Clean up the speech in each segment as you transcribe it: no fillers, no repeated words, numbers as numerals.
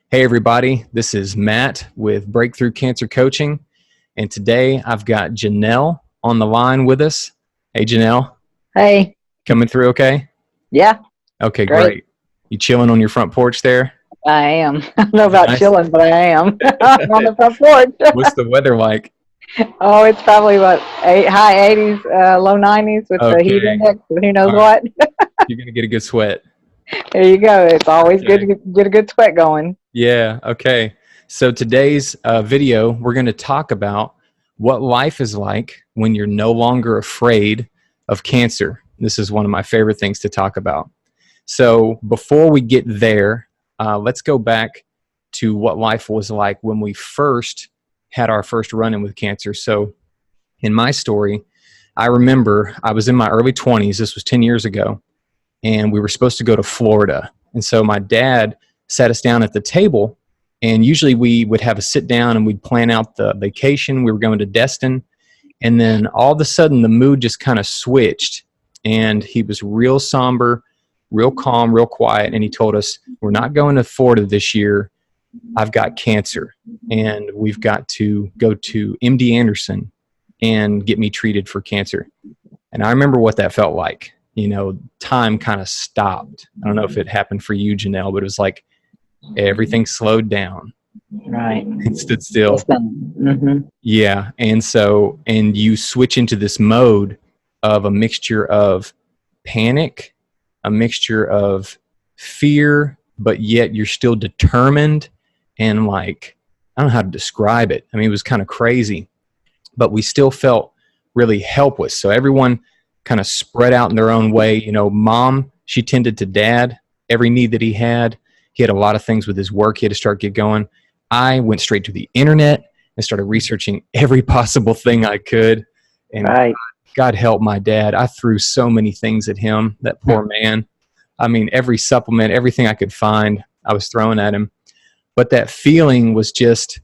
Hey, everybody. This is Matt with Breakthrough Cancer Coaching. And today I've got Janelle on the line with us. Hey, Janelle. Hey. Coming through okay? Yeah. Okay, Great. great. You chilling on your front porch there? I am. I don't know Is it about nice? chilling, but I am. I'm on the front porch. What's the weather like? Oh, it's probably what, high 80s, low 90s with the heat Okay. index, who knows All right. what. You're going to get a good sweat. There you go. It's always good to Okay. get a good sweat going. Yeah. Okay. So today's video, we're going to talk about what life is like when you're no longer afraid of cancer. This is one of my favorite things to talk about. So before we get there, let's go back to what life was like when we first had our first run-in with cancer. So in my story, I remember I was in my early 20s. This was 10 years ago, and we were supposed to go to Florida. And so my dad sat us down at the table, and usually we would have a sit down and we'd plan out the vacation. We were going to Destin, and then all of a sudden the mood just kind of switched, and he was real somber, real calm, real quiet, and he told us, "We're not going to Florida this year. I've got cancer, and we've got to go to MD Anderson and get me treated for cancer." And I remember what that felt like. You know, time kind of stopped. I don't know if it happened for you, Janelle, but it was like everything slowed down. Right. It stood still. Mm-hmm. Yeah. And you switch into this mode of a mixture of panic, a mixture of fear, but yet you're still determined. And like, I don't know how to describe it. I mean, it was kind of crazy, but we still felt really helpless. So everyone kind of spread out in their own way. You know, mom, she tended to dad, every need that he had. He had a lot of things with his work. He had to get going. I went straight to the internet and started researching every possible thing I could. And Right. God help my dad. I threw so many things at him, that poor man. I mean, every supplement, everything I could find, I was throwing at him. But that feeling was just,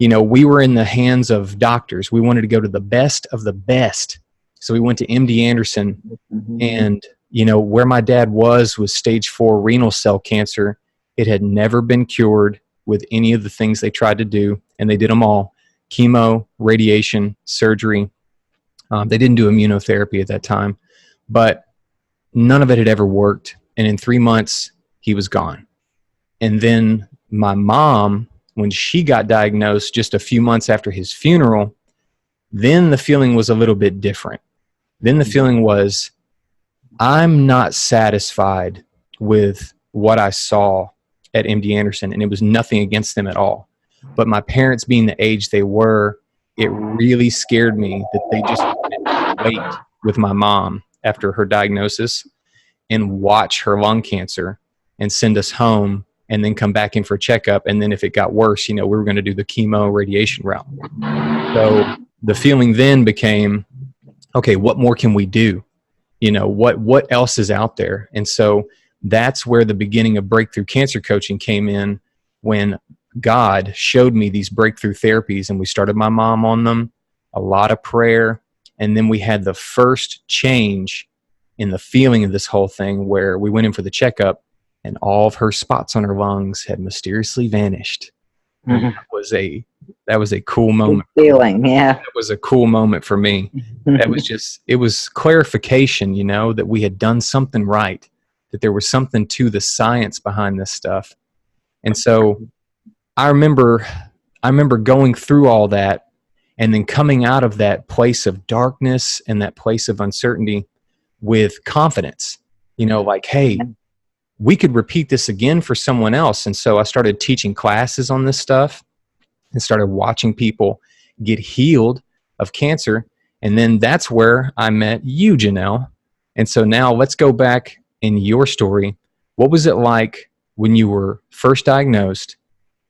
you know, we were in the hands of doctors. We wanted to go to the best of the best. So we went to MD Anderson, Mm-hmm. and, you know, where my dad was stage 4 renal cell cancer. It had never been cured with any of the things they tried to do, and they did them all: chemo, radiation, surgery. They didn't do immunotherapy at that time, but none of it had ever worked. And in 3 months, he was gone. And then my mom, when she got diagnosed just a few months after his funeral, then the feeling was a little bit different. Then the feeling was, I'm not satisfied with what I saw at MD Anderson, and it was nothing against them at all. But my parents being the age they were, it really scared me that they just wanted to wait with my mom after her diagnosis and watch her lung cancer and send us home and then come back in for a checkup. And then if it got worse, you know, we were going to do the chemo radiation route. So the feeling then became, okay, what more can we do? You know, what else is out there? And so that's where the beginning of Breakthrough Cancer Coaching came in, when God showed me these breakthrough therapies, and we started my mom on them, a lot of prayer. And then we had the first change in the feeling of this whole thing, where we went in for the checkup and all of her spots on her lungs had mysteriously vanished. Mm-hmm. That was a cool moment. Good feeling, yeah. That was a cool moment for me. That was just, it was clarification, you know, that we had done something right, that there was something to the science behind this stuff. And so I remember going through all that, and then coming out of that place of darkness and that place of uncertainty with confidence, you know, like, hey, we could repeat this again for someone else. And so I started teaching classes on this stuff and started watching people get healed of cancer. And then that's where I met you, Janelle. And so now let's go back in your story. What was it like when you were first diagnosed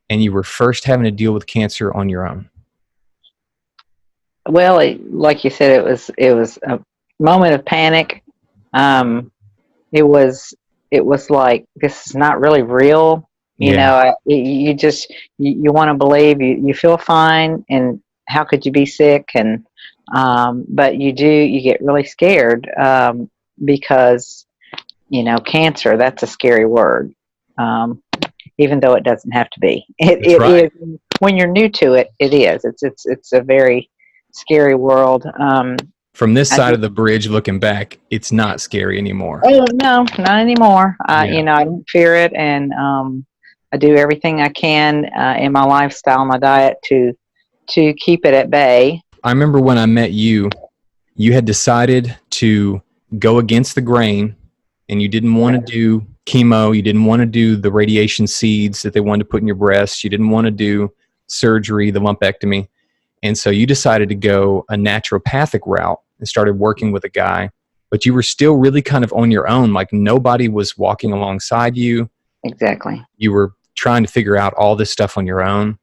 and you were first having to deal with cancer on your own? Well, like you said, it was a moment of panic. It was like, this is not really real. You know, you just, you want to believe you feel fine, and how could you be sick? And, but you get really scared, because, you know, cancer, that's a scary word. even though it doesn't have to be. That's It right. is when you're new to it. It is. It's a very scary world. From this I side just, of the bridge looking back, it's not scary anymore. oh no, not anymore. Yeah. I don't fear it, and I do everything I can in my lifestyle, my diet to keep it at bay. I remember when I met you, you had decided to go against the grain and you didn't want to do chemo. You didn't want to do the radiation seeds that they wanted to put in your breast. You didn't want to do surgery, the lumpectomy. And so you decided to go a naturopathic route and started working with a guy, but you were still really kind of on your own. Like nobody was walking alongside you. Exactly. You were trying to figure out all this stuff on your own.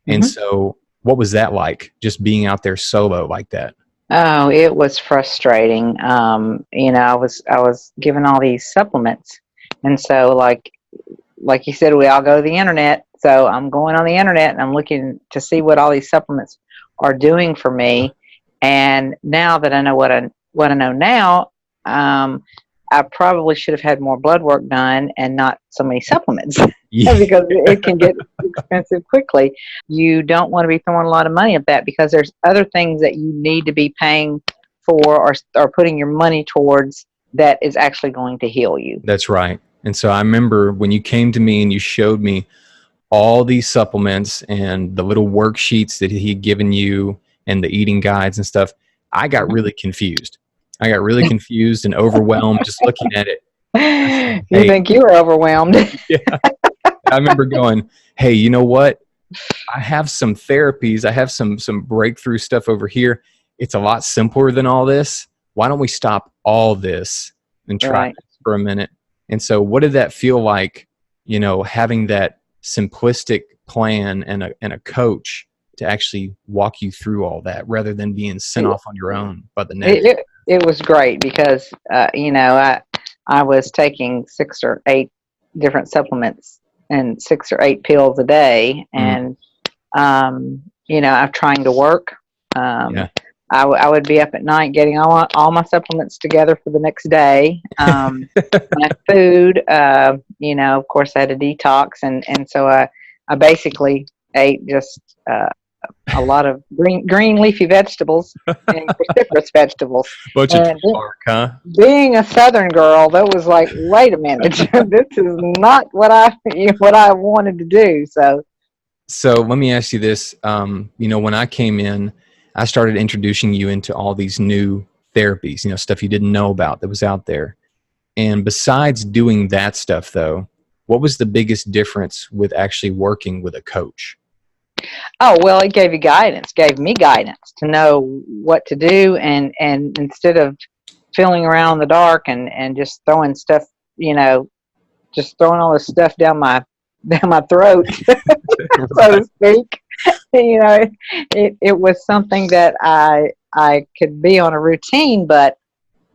And Hmm. so what was that like, just being out there solo like that? Oh, it was frustrating. I was given all these supplements, and so like you said, we all go to the internet. So I'm going on the internet and I'm looking to see what all these supplements are doing for me. And now that I know what I know now, I probably should have had more blood work done and not so many supplements Yeah, because it can get expensive quickly. You don't want to be throwing a lot of money at that because there's other things that you need to be paying for or putting your money towards that is actually going to heal you. that's right. And so I remember when you came to me and you showed me all these supplements and the little worksheets that he had given you and the eating guides and stuff, I got really confused. I got really confused and overwhelmed just looking at it. I said, You hey, think you were overwhelmed? yeah. I remember going, hey, you know what? I have some therapies. I have some breakthrough stuff over here. It's a lot simpler than all this. Why don't we stop all this and try Right. this for a minute? And so what did that feel like, having that simplistic plan and a coach to actually walk you through all that rather than being sent It, off on your own by the natural? it was great because, I was taking 6 or 8 different supplements and 6 or 8 pills a day. Mm, And, I'm trying to work. Um, yeah. I would be up at night getting all my supplements together for the next day. My food, of course, I had a detox, and so I basically ate just a lot of green leafy vegetables and cruciferous vegetables. Bunch of And tree bark, huh? being a Southern girl, that was like, wait a minute, this is not what I wanted to do. So So let me ask you this. When I came in, I started introducing you into all these new therapies, stuff you didn't know about that was out there. And besides doing that stuff, though, what was the biggest difference with actually working with a coach? oh well, it gave me guidance to know what to do, and instead of feeling around in the dark and just throwing stuff, you know, just throwing all this stuff down my throat, so Right. to speak. It was something that I could be on a routine, but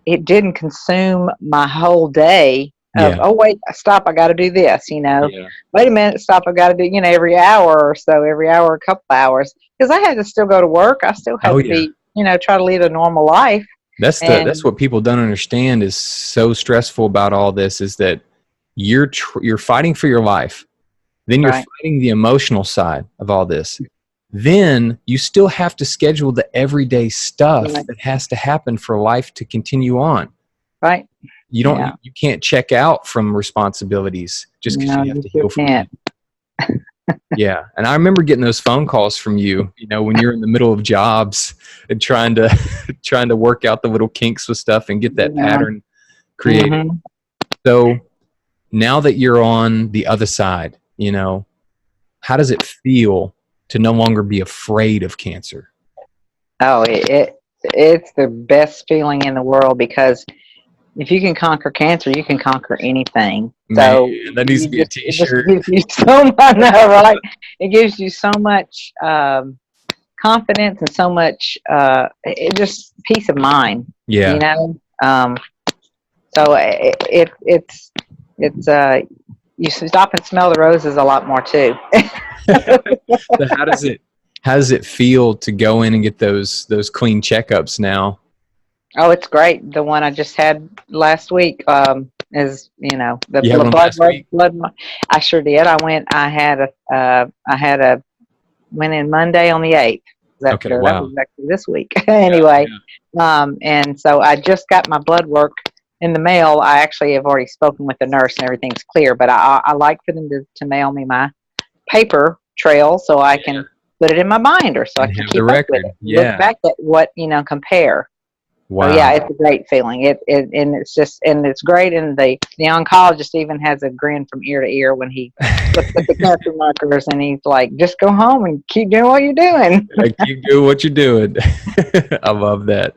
it didn't consume my whole day of, Yeah. oh wait, stop, I got to do this. Yeah. Wait a minute, stop, I got to do, every hour or so, every hour, a couple hours, because I had to still go to work. I still had Oh to yeah. be, try to lead a normal life. That's And what people don't understand is so stressful about all this is that you're fighting for your life. Then you're right, fighting the emotional side of all this. Then you still have to schedule the everyday stuff right, that has to happen for life to continue on. right, You don't yeah, you can't check out from responsibilities just because no, you have you to sure heal from can't. them. Yeah. And I remember getting those phone calls from you, when you're in the middle of jobs and trying to trying to work out the little kinks with stuff and get that Yeah. pattern created. Hmm. So now that you're on the other side, how does it feel to no longer be afraid of cancer? Oh, it's the best feeling in the world because if you can conquer cancer, you can conquer anything. Man, So that needs to be a it just t-shirt. gives you so much, right? It gives you so much confidence and so much it just peace of mind, you Yeah. know. So it's you stop and smell the roses a lot more too. So how does it feel to go in and get those clean checkups now? Oh, it's great. The one I just had last week. as you know, the You had one blood last work. week? I sure did. I went. I had a went in Monday on the 8th. That Okay, that was wow. actually this week. Yeah, Anyway, yeah. and so I just got my blood work in the mail. I actually have already spoken with the nurse and everything's clear. But I like for them to mail me my paper trail so I Yeah. can put it in my binder so I And can have the keep up with it. record. Look Yeah. back at what compare. So yeah, Wow. it's a great feeling. It and it's just and it's great. And the oncologist even has a grin from ear to ear when he looks at the cancer markers and he's like, "Just go home and keep doing what you're doing." Like, keep doing what you're doing. I love that.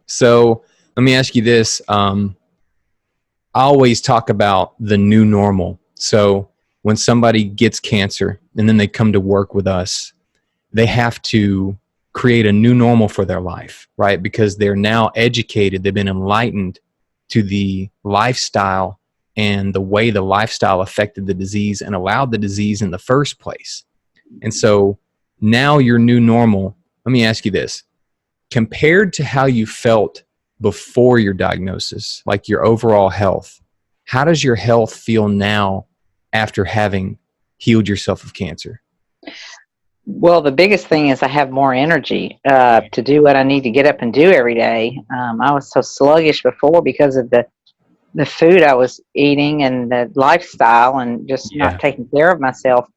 So let me ask you this. I always talk about the new normal. So when somebody gets cancer and then they come to work with us, they have to create a new normal for their life, right? Because they're now educated, they've been enlightened to the lifestyle and the way the lifestyle affected the disease and allowed the disease in the first place. And so now your new normal, let me ask you this, compared to how you felt before your diagnosis, like your overall health, how does your health feel now after having healed yourself of cancer? Well, the biggest thing is I have more energy to do what I need to get up and do every day. I was so sluggish before because of the food I was eating and the lifestyle and just not Yeah, taking care of myself.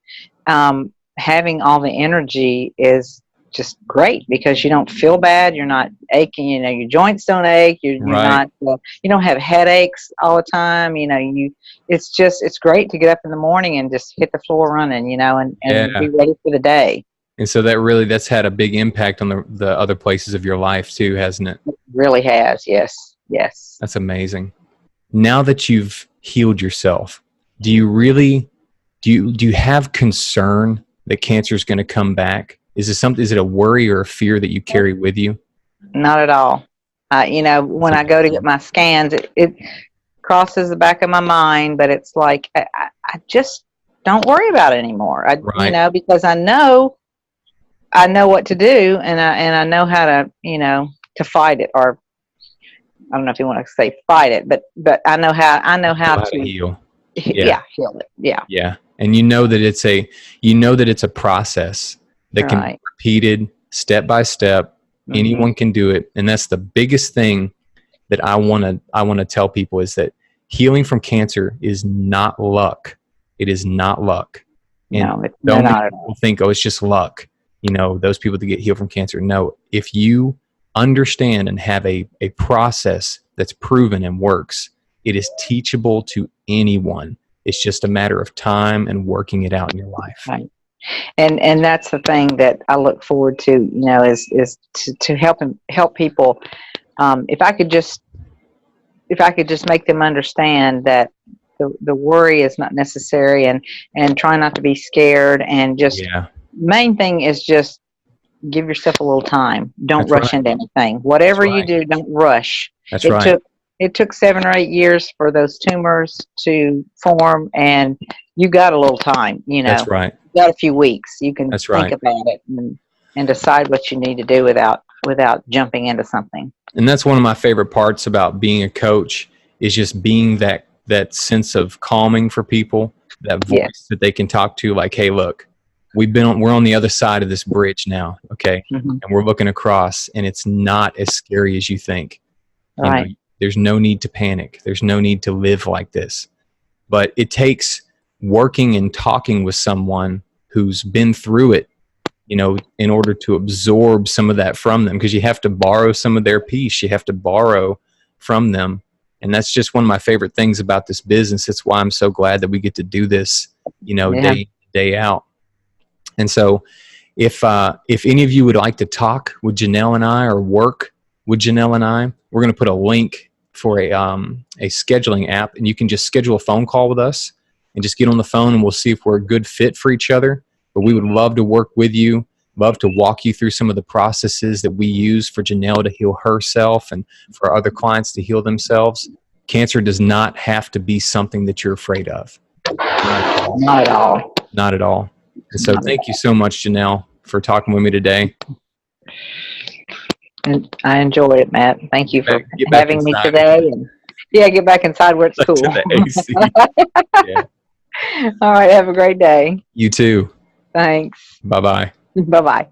Having all the energy is just great because you don't feel bad. You're not aching. Your joints don't ache. You're right. not. You don't have headaches all the time. It's great to get up in the morning and just hit the floor running. And Yeah. be ready for the day. And so that's had a big impact on the other places of your life too, hasn't it? It really has. Yes. Yes. That's amazing. Now that you've healed yourself, do you really do you have concern that cancer is going to come back? Is it a worry or a fear that you carry with you? Not at all. That's When I go to get amazing. my scans, it crosses the back of my mind, but it's like I just don't worry about it anymore. Right. Because I know what to do, and I know how to fight it, or I don't know if you want to say fight it, but I know how Know how to to heal. Yeah. yeah, heal it. Yeah, Yeah. And you know that it's a process that can be right. repeated step by step. Hmm. Anyone can do it. And that's the biggest thing that I want to tell people is that healing from cancer is not luck. It is not luck. And No, so no, many not at people all. think, oh, it's just luck. Those people that get healed from cancer. No, if you understand and have a process that's proven and works, it is teachable to anyone. It's just a matter of time and working it out in your life. Right. And that's the thing that I look forward to. Is to help people. If I could just make them understand that the worry is not necessary, and try not to be scared, and just Yeah, main thing is just give yourself a little time. Don't that's rush right. into anything. That's Whatever you right. do, don't rush. That's It right. took it took 7 or 8 years for those tumors to form, and you got a little time. That's right. You got a few weeks. You can That's think right. about it and decide what you need to do without jumping into something. And that's one of my favorite parts about being a coach is just being that sense of calming for people, that voice Yes. that they can talk to, like, hey, look, we're on the other side of this bridge now, okay? Hmm. And we're looking across and it's not as scary as you think. You know, Right. there's no need to panic. There's no need to live like this. But it takes working and talking with someone who's been through it, in order to absorb some of that from them, because you have to borrow some of their peace. You have to borrow from them. And that's just one of my favorite things about this business. It's why I'm so glad that we get to do this, Yeah. day in, day out. And so if any of you would like to talk with Janelle and I or work with Janelle and I, we're going to put a link for a scheduling app, and you can just schedule a phone call with us and just get on the phone, and we'll see if we're a good fit for each other. But we would love to work with you, love to walk you through some of the processes that we use for Janelle to heal herself and for other clients to heal themselves. Cancer does not have to be something that you're afraid of. Not at all. Not at all. Not at all. And so Not at thank you all. so much, Janelle, for talking with me today. And I enjoyed it, Matt. Thank you for Get back having me inside today. again. And Yeah, get back inside where it's to cool. the AC. Yeah. All right. Have a great day. You too. Thanks. Bye bye. Bye bye.